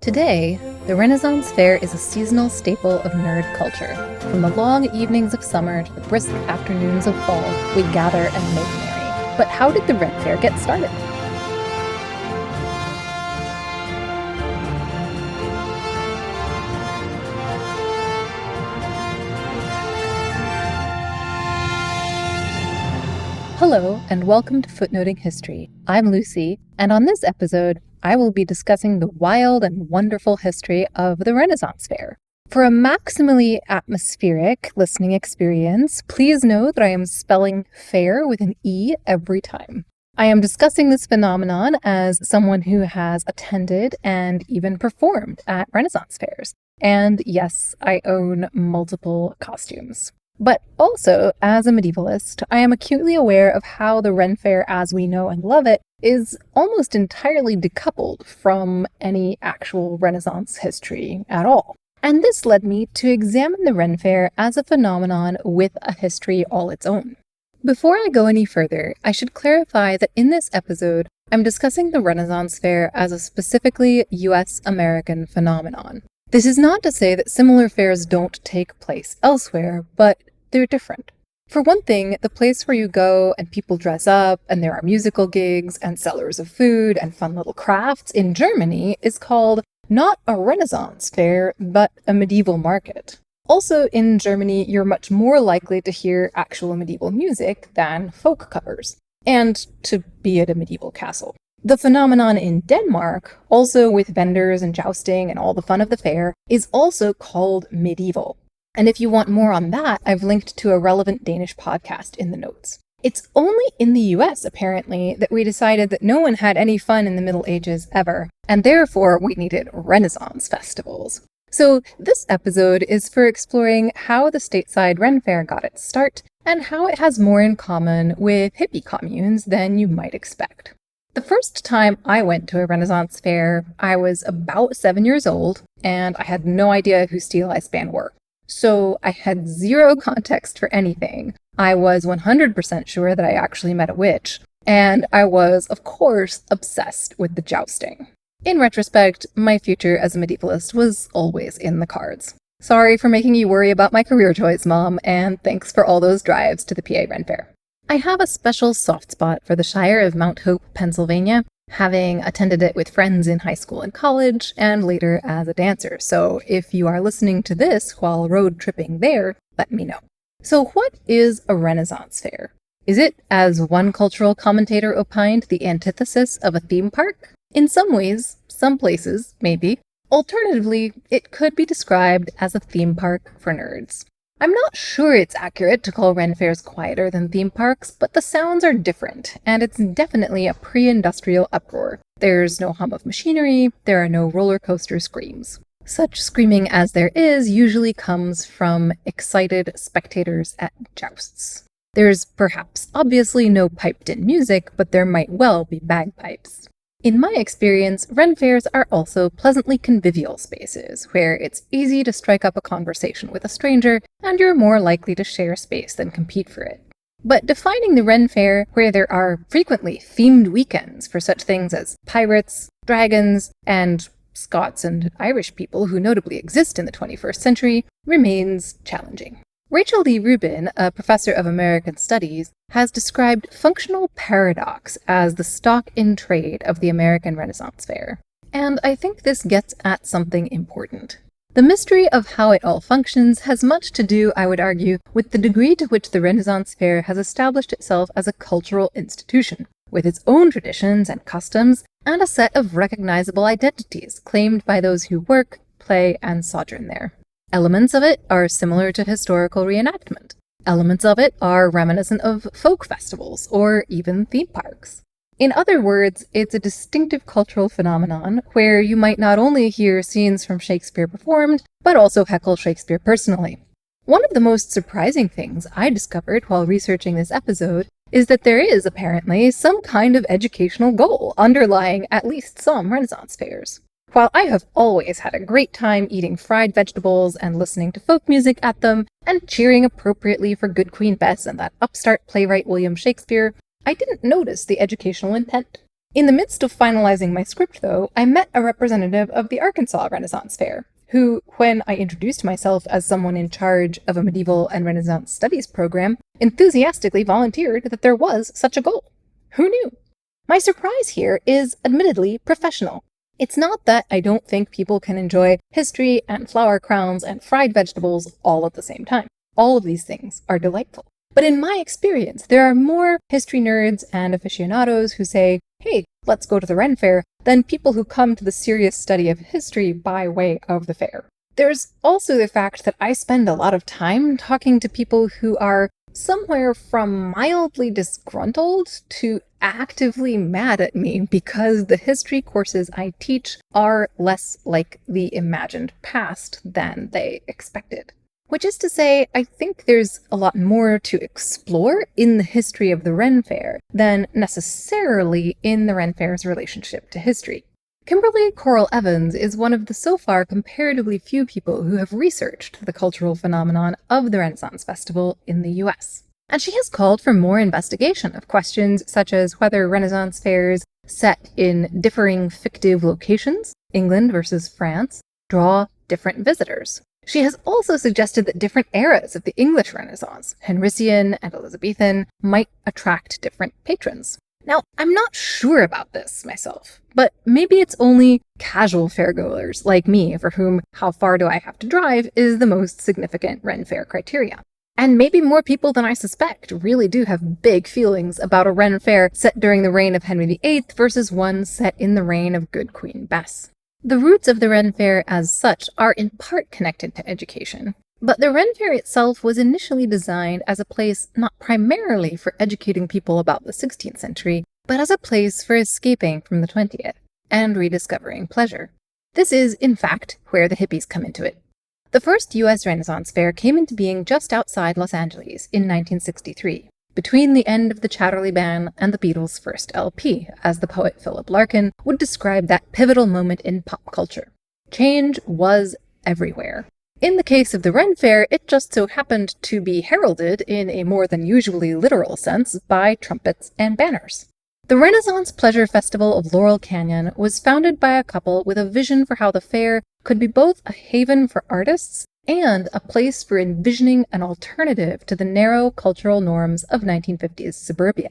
Today, the Renaissance Fair is a seasonal staple of nerd culture. From the long evenings of summer to the brisk afternoons of fall, we gather and make merry. But how did the Ren Fair get started? Hello, and welcome to Footnoting History. I'm Lucy, and on this episode, I will be discussing the wild and wonderful history of the Renaissance Fair. For a maximally atmospheric listening experience, please know that I am spelling Faire with an E every time. I am discussing this phenomenon as someone who has attended and even performed at Renaissance fairs. And yes, I own multiple costumes. But also, as a medievalist, I am acutely aware of how the Ren Fair as we know and love it is almost entirely decoupled from any actual Renaissance history at all. And this led me to examine the Ren Fair as a phenomenon with a history all its own. Before I go any further, I should clarify that in this episode, I'm discussing the Renaissance Fair as a specifically US-American phenomenon. This is not to say that similar fairs don't take place elsewhere, but they're different. For one thing, the place where you go and people dress up and there are musical gigs and sellers of food and fun little crafts in Germany is called not a Renaissance fair, but a medieval market. Also in Germany, you're much more likely to hear actual medieval music than folk covers, and to be at a medieval castle. The phenomenon in Denmark, also with vendors and jousting and all the fun of the fair, is also called medieval. And if you want more on that, I've linked to a relevant Danish podcast in the notes. It's only in the US, apparently, that we decided that no one had any fun in the Middle Ages ever, and therefore we needed Renaissance festivals. So this episode is for exploring how the stateside Ren Fair got its start, and how it has more in common with hippie communes than you might expect. The first time I went to a Renaissance fair, I was about 7 years old, and I had no idea who Steeleye Span were. So I had zero context for anything. I was 100% sure that I actually met a witch, and I was, of course, obsessed with the jousting. In retrospect, my future as a medievalist was always in the cards. Sorry for making you worry about my career choice, Mom, and thanks for all those drives to the PA Ren Fair. I have a special soft spot for the Shire of Mount Hope, Pennsylvania, having attended it with friends in high school and college, and later as a dancer. So if you are listening to this while road tripping there, let me know. So what is a Renaissance fair? Is it, as one cultural commentator opined, the antithesis of a theme park? In some ways, some places, maybe. Alternatively, it could be described as a theme park for nerds. I'm not sure it's accurate to call Ren Fairs quieter than theme parks, but the sounds are different, and it's definitely a pre-industrial uproar. There's no hum of machinery, there are no roller coaster screams. Such screaming as there is usually comes from excited spectators at jousts. There's perhaps obviously no piped-in music, but there might well be bagpipes. In my experience, Ren Fairs are also pleasantly convivial spaces, where it's easy to strike up a conversation with a stranger, and you're more likely to share space than compete for it. But defining the Ren Fair, where there are frequently themed weekends for such things as pirates, dragons, and Scots and Irish people who notably exist in the 21st century, remains challenging. Rachel Lee Rubin, a professor of American Studies, has described functional paradox as the stock in trade of the American Renaissance Fair. And I think this gets at something important. The mystery of how it all functions has much to do, I would argue, with the degree to which the Renaissance Fair has established itself as a cultural institution, with its own traditions and customs, and a set of recognizable identities claimed by those who work, play, and sojourn there. Elements of it are similar to historical reenactment. Elements of it are reminiscent of folk festivals or even theme parks. In other words, it's a distinctive cultural phenomenon where you might not only hear scenes from Shakespeare performed, but also heckle Shakespeare personally. One of the most surprising things I discovered while researching this episode is that there is apparently some kind of educational goal underlying at least some Renaissance fairs. While I have always had a great time eating fried vegetables and listening to folk music at them, and cheering appropriately for Good Queen Bess and that upstart playwright William Shakespeare, I didn't notice the educational intent. In the midst of finalizing my script, though, I met a representative of the Arkansas Renaissance Fair, who, when I introduced myself as someone in charge of a medieval and Renaissance studies program, enthusiastically volunteered that there was such a goal. Who knew? My surprise here is admittedly professional. It's not that I don't think people can enjoy history and flower crowns and fried vegetables all at the same time. All of these things are delightful. But in my experience, there are more history nerds and aficionados who say, hey, let's go to the Ren Fair, than people who come to the serious study of history by way of the fair. There's also the fact that I spend a lot of time talking to people who are somewhere from mildly disgruntled to actively mad at me because the history courses I teach are less like the imagined past than they expected. Which is to say, I think there's a lot more to explore in the history of the Ren Fair than necessarily in the Ren Fair's relationship to history. Kimberly Coral Evans is one of the so far comparatively few people who have researched the cultural phenomenon of the Renaissance Festival in the US. And she has called for more investigation of questions such as whether Renaissance fairs set in differing fictive locations, England versus France, draw different visitors. She has also suggested that different eras of the English Renaissance, Henrician and Elizabethan, might attract different patrons. Now, I'm not sure about this myself, but maybe it's only casual fairgoers like me for whom how far do I have to drive is the most significant Ren Fair criteria. And maybe more people than I suspect really do have big feelings about a Ren Fair set during the reign of Henry VIII versus one set in the reign of good Queen Bess. The roots of the Ren Fair as such are in part connected to education. But the Ren Fair itself was initially designed as a place not primarily for educating people about the 16th century, but as a place for escaping from the 20th and rediscovering pleasure. This is, in fact, where the hippies come into it. The first U.S. Renaissance Fair came into being just outside Los Angeles in 1963, between the end of the Chatterley Ban and the Beatles' first LP, as the poet Philip Larkin would describe that pivotal moment in pop culture. Change was everywhere. In the case of the Ren Fair, it just so happened to be heralded in a more than usually literal sense by trumpets and banners. The Renaissance Pleasure Festival of Laurel Canyon was founded by a couple with a vision for how the fair could be both a haven for artists and a place for envisioning an alternative to the narrow cultural norms of 1950s suburbia.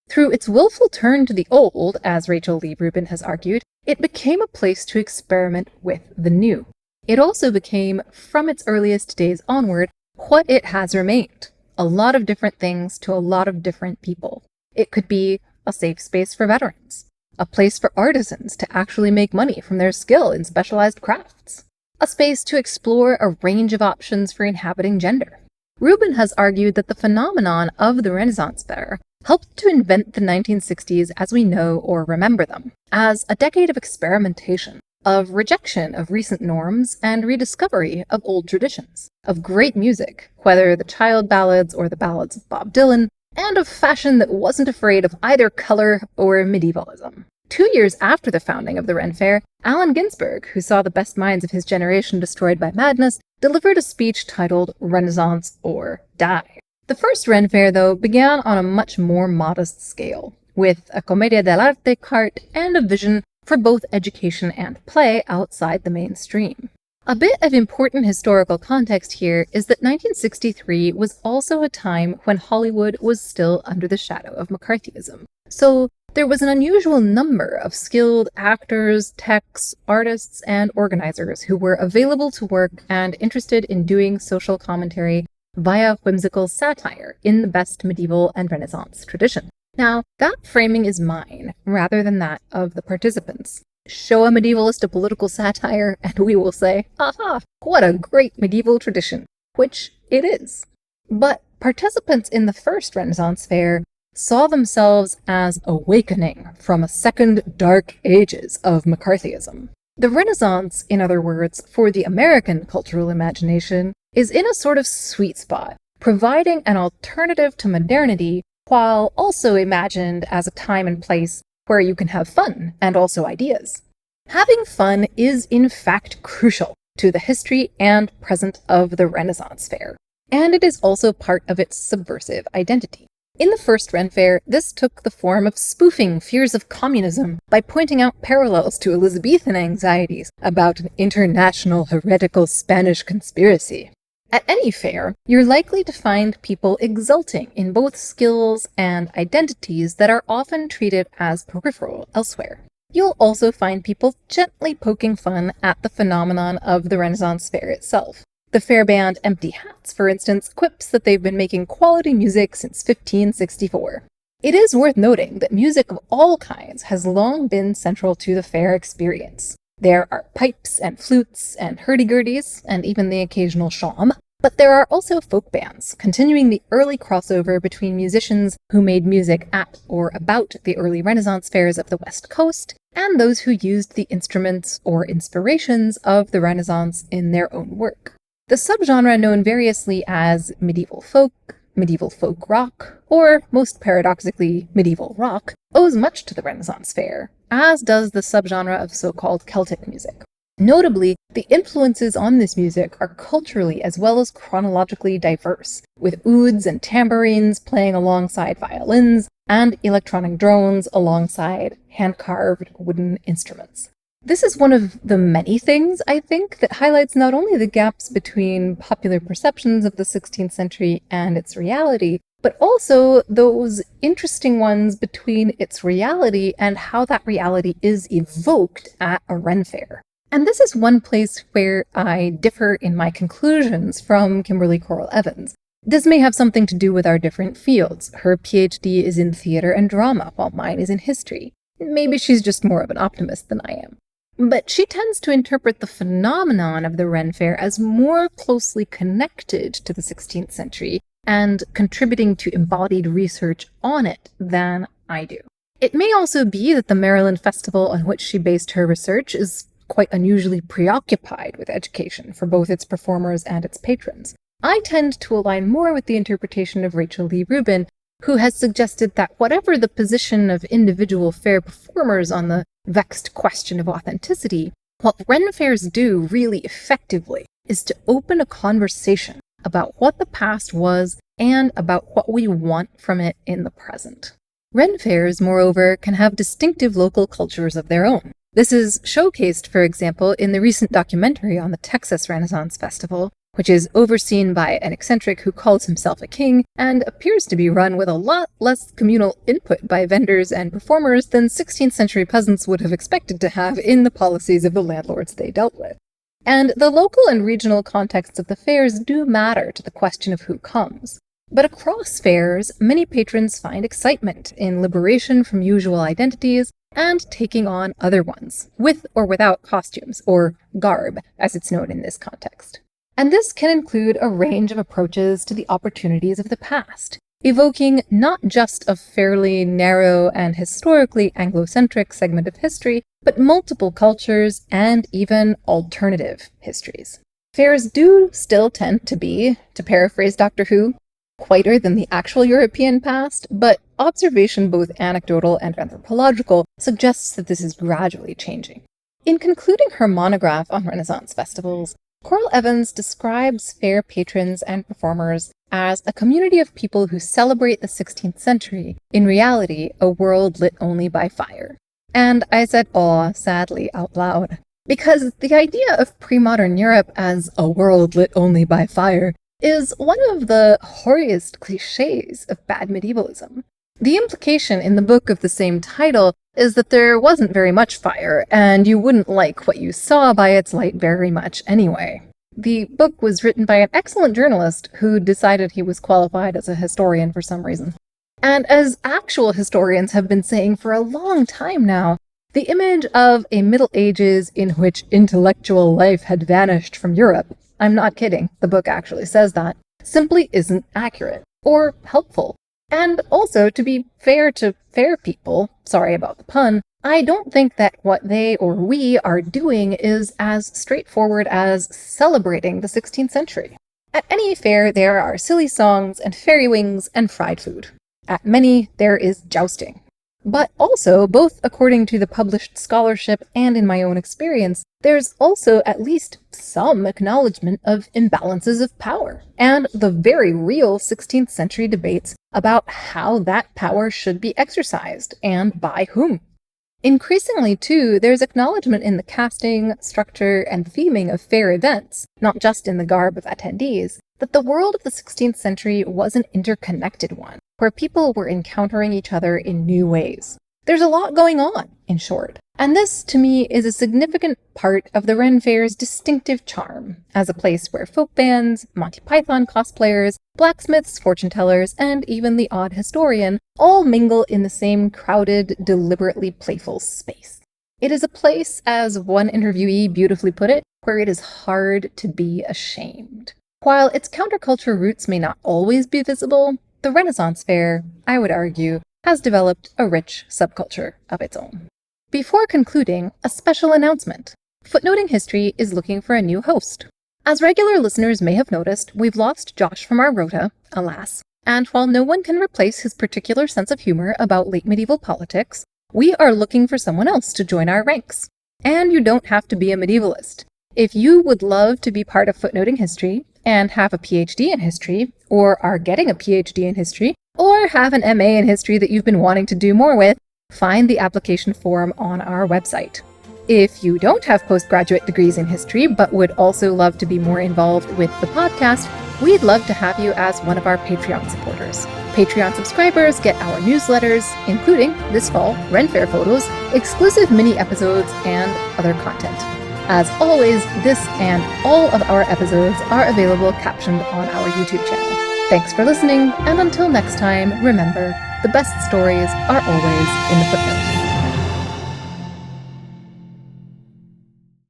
Through its willful turn to the old, as Rachel Lee Rubin has argued, it became a place to experiment with the new. It also became, from its earliest days onward, what it has remained. A lot of different things to a lot of different people. It could be a safe space for veterans, a place for artisans to actually make money from their skill in specialized crafts, a space to explore a range of options for inhabiting gender. Rubin has argued that the phenomenon of the Renaissance Fair helped to invent the 1960s as we know or remember them, as a decade of experimentation, of rejection of recent norms and rediscovery of old traditions, of great music, whether the child ballads or the ballads of Bob Dylan, and of fashion that wasn't afraid of either color or medievalism. 2 years after the founding of the Ren Fair, Allen Ginsberg, who saw the best minds of his generation destroyed by madness, delivered a speech titled Renaissance or Die. The first Ren Fair, though, began on a much more modest scale, with a commedia dell'arte cart and a vision for both education and play outside the mainstream. A bit of important historical context here is that 1963 was also a time when Hollywood was still under the shadow of McCarthyism. So there was an unusual number of skilled actors, techs, artists, and organizers who were available to work and interested in doing social commentary via whimsical satire in the best medieval and Renaissance tradition. Now, that framing is mine, rather than that of the participants. Show a medievalist a political satire, and we will say, aha, what a great medieval tradition, which it is. But participants in the first Renaissance Fair saw themselves as awakening from a second dark ages of McCarthyism. The Renaissance, in other words, for the American cultural imagination, is in a sort of sweet spot, providing an alternative to modernity while also imagined as a time and place where you can have fun and also ideas. Having fun is in fact crucial to the history and present of the Renaissance Fair, and it is also part of its subversive identity. In the first Ren Fair, this took the form of spoofing fears of communism by pointing out parallels to Elizabethan anxieties about an international heretical Spanish conspiracy. At any fair, you're likely to find people exulting in both skills and identities that are often treated as peripheral elsewhere. You'll also find people gently poking fun at the phenomenon of the Renaissance Fair itself. The fair band Empty Hats, for instance, quips that they've been making quality music since 1564. It is worth noting that music of all kinds has long been central to the fair experience. There are pipes and flutes and hurdy-gurdies, and even the occasional shawm. But there are also folk bands, continuing the early crossover between musicians who made music at or about the early Renaissance fairs of the West Coast, and those who used the instruments or inspirations of the Renaissance in their own work. The subgenre known variously as medieval folk rock, or, most paradoxically, medieval rock, owes much to the Renaissance Fair, as does the subgenre of so-called Celtic music. Notably, the influences on this music are culturally as well as chronologically diverse, with ouds and tambourines playing alongside violins, and electronic drones alongside hand-carved wooden instruments. This is one of the many things, I think, that highlights not only the gaps between popular perceptions of the 16th century and its reality, but also those interesting ones between its reality and how that reality is evoked at a Ren Fair. And this is one place where I differ in my conclusions from Kimberly Coral Evans. This may have something to do with our different fields. Her PhD is in theater and drama, while mine is in history. Maybe she's just more of an optimist than I am. But she tends to interpret the phenomenon of the Ren Fair as more closely connected to the 16th century and contributing to embodied research on it than I do. It may also be that the Maryland Festival on which she based her research is quite unusually preoccupied with education for both its performers and its patrons. I tend to align more with the interpretation of Rachel Lee Rubin, who has suggested that whatever the position of individual fair performers on the vexed question of authenticity, what Ren Fairs do really effectively is to open a conversation about what the past was and about what we want from it in the present. Ren Fairs, moreover, can have distinctive local cultures of their own. This is showcased, for example, in the recent documentary on the Texas Renaissance Festival, which is overseen by an eccentric who calls himself a king and appears to be run with a lot less communal input by vendors and performers than 16th century peasants would have expected to have in the policies of the landlords they dealt with. And the local and regional contexts of the fairs do matter to the question of who comes. But across fairs, many patrons find excitement in liberation from usual identities and taking on other ones, with or without costumes, or garb, as it's known in this context. And this can include a range of approaches to the opportunities of the past, evoking not just a fairly narrow and historically Anglo-centric segment of history, but multiple cultures and even alternative histories. Fairs do still tend to be, to paraphrase Doctor Who, whiter than the actual European past, but observation, both anecdotal and anthropological, suggests that this is gradually changing. In concluding her monograph on Renaissance festivals, Coral Evans describes fair patrons and performers as a community of people who celebrate the 16th century, in reality, a world lit only by fire. And I said awe, sadly, out loud, because the idea of pre-modern Europe as a world lit only by fire is one of the hoariest cliches of bad medievalism. The implication in the book of the same title is that there wasn't very much fire, and you wouldn't like what you saw by its light very much anyway. The book was written by an excellent journalist who decided he was qualified as a historian for some reason. And as actual historians have been saying for a long time now, the image of a Middle Ages in which intellectual life had vanished from Europe, I'm not kidding, the book actually says that, simply isn't accurate or helpful. And also, to be fair to fair people, sorry about the pun, I don't think that what they or we are doing is as straightforward as celebrating the 16th century. At any fair, there are silly songs and fairy wings and fried food. At many, there is jousting. But also, both according to the published scholarship and in my own experience, there's also at least some acknowledgement of imbalances of power, and the very real 16th century debates about how that power should be exercised, and by whom. Increasingly, too, there's acknowledgement in the casting, structure, and theming of Faire events, not just in the garb of attendees, that the world of the 16th century was an interconnected one, where people were encountering each other in new ways. There's a lot going on, in short. And this, to me, is a significant part of the Ren Faires' distinctive charm, as a place where folk bands, Monty Python cosplayers, blacksmiths, fortune tellers, and even the odd historian all mingle in the same crowded, deliberately playful space. It is a place, as one interviewee beautifully put it, where it is hard to be ashamed. While its counterculture roots may not always be visible, the Renaissance Fair, I would argue, has developed a rich subculture of its own. Before concluding, a special announcement. Footnoting History is looking for a new host. As regular listeners may have noticed, we've lost Josh from our rota, alas, and while no one can replace his particular sense of humor about late medieval politics, we are looking for someone else to join our ranks. And you don't have to be a medievalist. If you would love to be part of Footnoting History, and have a PhD in history, or are getting a PhD in history, or have an MA in history that you've been wanting to do more with, find the application form on our website. If you don't have postgraduate degrees in history, but would also love to be more involved with the podcast, we'd love to have you as one of our Patreon supporters. Patreon subscribers get our newsletters, including, this fall, Ren Fair photos, exclusive mini episodes, and other content. As always, this and all of our episodes are available captioned on our YouTube channel. Thanks for listening, and until next time, remember, the best stories are always in the footnote.